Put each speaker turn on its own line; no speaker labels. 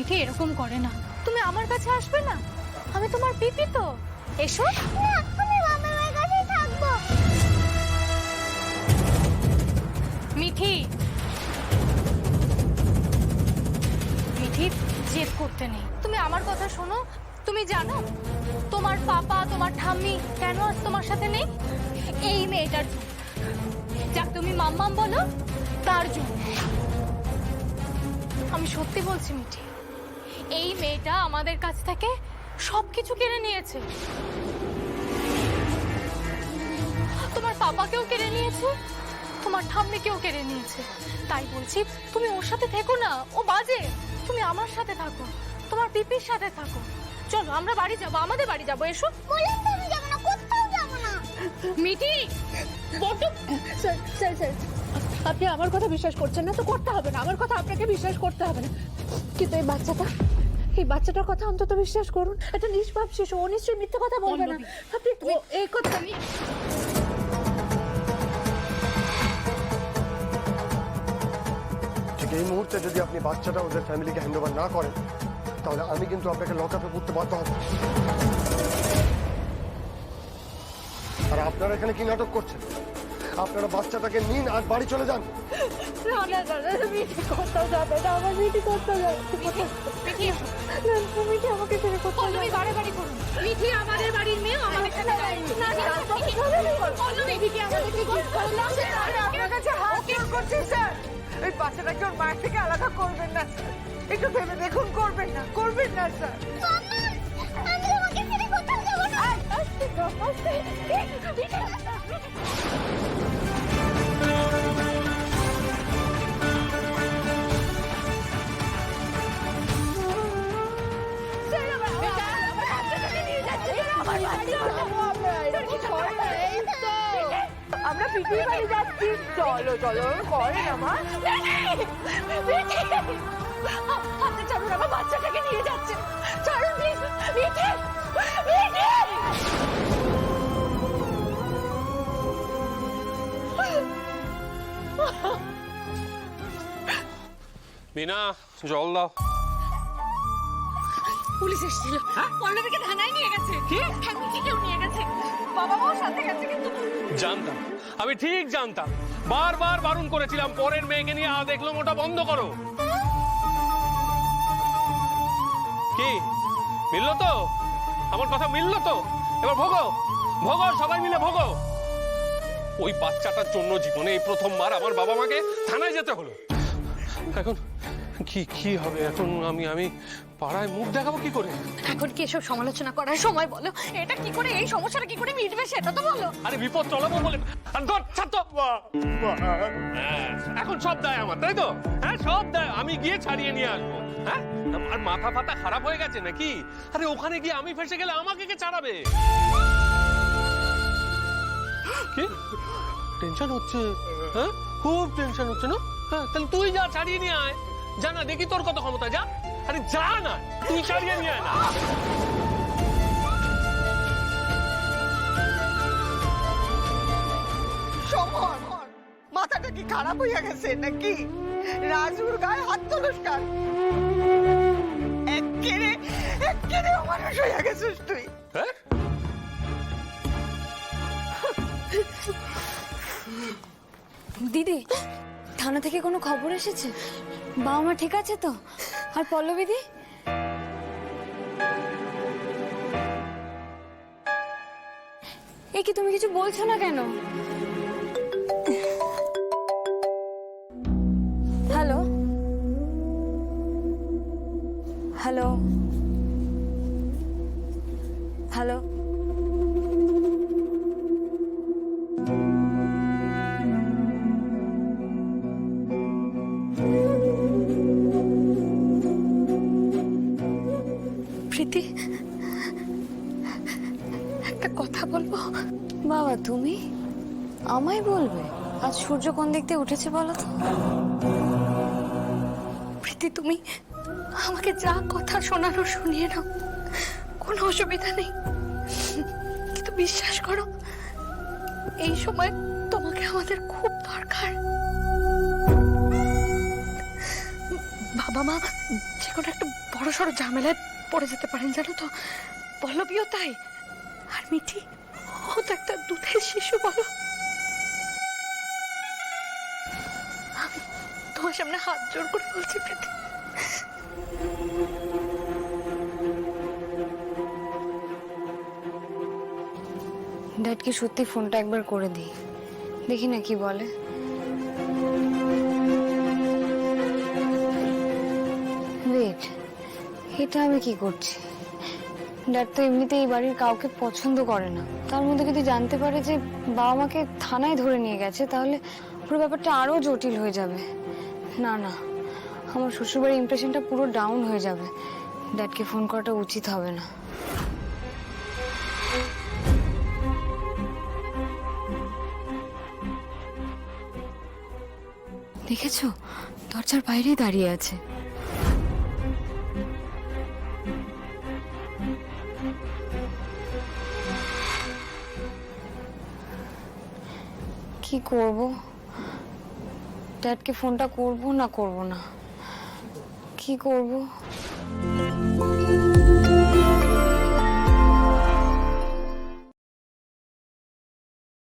মিঠি এরকম করে না, তুমি আমার কাছে আসবে না? আমি তোমার পিপি তো, এসো।
না, আমি মামার মায়ের কাছেই থাকবো।
মিঠি, মিঠি জেদ করতে নেই, তুমি আমার কথা শোনো। তুমি জানো তোমার পাপা তোমার ঠাম্মি কেন আজ তোমার সাথে নেই? এই মেয়েটার জন্য, যাক তুমি মাম্মাম বলো, তার জন্য। আমি সত্যি বলছি মিঠি, এই মেয়েটা আমাদের কাছ থেকে সবকিছু কেড়ে নিয়েছে। তোমার পাপাকেও কেড়ে নিয়েছে, তোমার ঠাম্মিকেও কেড়ে নিয়েছে। তাই বলছি তুমি ওর সাথে থেকো না, ও বাজে। তুমি আমার সাথে থাকো, তোমার পিপির সাথে থাকো। চলো আমরা বাড়ি যাবো, আমাদের বাড়ি যাবো, এসো।
বললাম তো আমি যাবো না, কোথাও যাবো না।
মিঠি বড্ড
স্যার স্যার স্যার, আপনি আমার কথা বিশ্বাস করছেন না তো করতে হবে না, আমার কথা আপনাকে বিশ্বাস করতে হবে না। কিন্তু এই বাচ্চাটার কথা অন্তত বিশ্বাস করুন। একটা নিষ্পাপ শিশু, ও নিশ্চয়ই মিথ্যে কথা বলবে না। আপনি এই কথা
ঠিক এই মুহূর্তে যদি আপনি বাচ্চাটা ওদের ফ্যামিলিকে হ্যান্ড ওভার না করেন, তাহলে আমি কিন্তু আপনাকে লকআপে পড়তে বাধ্য হব। আর আপনারা এখানে কি নাটক করছেন? আপনারা বাচ্চাটাকে নিন আর বাড়ি চলে যান।
না না না, মিঠি কোথাও যাবে না, আমার মিঠি কোথাও যাবে
মিঠি,
মিঠি আমাকে ছেড়ে কোথাও
তুমি বারে বাড়ি করো। মিঠি আমাদের বাড়ির মেয়ে, আমাদের সাথে যায়নি। না না, মিঠিকে আমাদের কি বললাম?
আপনার কাছে হাত জোর করছি স্যার, ওই বাচ্চাটাকে ওর মায়ের থেকে আলাদা করবেন না স্যার। একটু ভেবে দেখুন, করবেন না স্যার।
মাম্মা, আমি তোমাকে ছেড়ে কোথাও যাবো না।
আমরা পিপির বাড়ি যাচ্ছি, চলো চলো করে না মা।
হাতে ছাড়ুন, আমার বাচ্চাটাকে নিয়ে যাচ্ছে। ছাড়ুন প্লিজ, মিঠি, মিঠি।
বিনা জল দাও।
পুলিশ এসেছিল, পল্লবীকে থানায় নিয়ে গেছে। কি? মিঠিকেও নিয়ে গেছে, বাবা মাও সাথে গেছে। কিন্তু
জানতাম, আমি ঠিক জানতাম, বারবার বারণ করেছিলাম পরের মেয়েকে নিয়ে দেখলাম ওটা বন্ধ করো। কি মিললো তো? আমার কথা মিললো তো? এবার ভোগো ভোগো, সবাই মিলে ভোগো। ওই বাচ্চাটার জন্য জীবনে এই প্রথমবার আমার বাবা মাকে থানায় যেতে হলো। এখন কি হবে? এখন আমি পাড়ায় মুখ দেখাবো কি করে?
এখন কি এসব সমালোচনা করার সময়? বলো, এটা কি করে, এই সমস্যাটা কি করে মিটবে সেটা তো বলো।
আরে বিপদ চলাবো বলে আর ধর ছাড় তো। হ্যাঁ, এখন সব দায় আমার, তাই তো? হ্যাঁ সব দায় আমি গিয়ে ছাড়িয়ে নিয়ে আসবো। হ্যাঁ, আর মাথা ফাতা খারাপ হয়ে গেছে নাকি? আরে ওখানে গিয়ে আমি ফেসে গেলে আমাকে কে ছাড়াবে? কি টেনশন হচ্ছে? হ্যাঁ খুব টেনশন হচ্ছে না? হ্যাঁ তাহলে তুই যা ছাড়িয়ে নিয়ে আয়, যা না, দেখি তোর কত ক্ষমতা, যা। আরে যা না, তুই ছাড়িয়ে নিয়ে আয় না।
সমর, মাথাটা কি খারাপ হইয়া গেছে নাকি? রাজুর গায়ে হাত তুলস কার? এক্কেরে অমানুষ হইয়া গেছিস তুই।
হ্যাঁ
দিদি, থানা থেকে কোনো খবর এসেছে? বাবা মা ঠিক আছে তো? আর পল্লবী দি? এ কি, তুমি কিছু বলছো না কেন? হ্যালো হ্যালো হ্যালো,
প্রীতি, একটা কথা বলবো?
বাবা তুমি আমায় বলবে? আজ সূর্য কোন দিক দিয়ে উঠেছে বলো তো?
প্রীতি, তুমি আমাকে যা কথা শোনানো শুনিয়ে নাও, কোনো অসুবিধা নেই। কিন্তু বিশ্বাস করো, এই সময় তোমাকে আমাদের খুব দরকার। বাবা
বাবা মা যে কোনো একটা বড় সড়ো ঝামেলায় পড়ে যেতে পারেন জানো তো। পল্লবীও তাই। আর মিঠি, ও তো একটা দুধের শিশু বলো। আমি তোমার সামনে হাত জোর করে বলছি প্রীতি,
ড্যাডকে সত্যি ফোনটা একবার করে দিই, দেখি না কি বলে। ওয়েট, এটা আমি কি করছি? ড্যাড তো এমনিতে এই বাড়ির কাউকে পছন্দ করে না, তার মধ্যে যদি জানতে পারে যে বাবা মাকে থানায় ধরে নিয়ে গেছে, তাহলে পুরো ব্যাপারটা আরো জটিল হয়ে যাবে। না না, আমার শ্বশুরবাড়ির ইমপ্রেশনটা পুরো ডাউন হয়ে যাবে। ড্যাডকে ফোন করাটা উচিত হবে না। দেখেছো, দরজার বাইরেই দাঁড়িয়ে আছে। কি করব? ড্যাডকে ফোনটা করব না কি করব?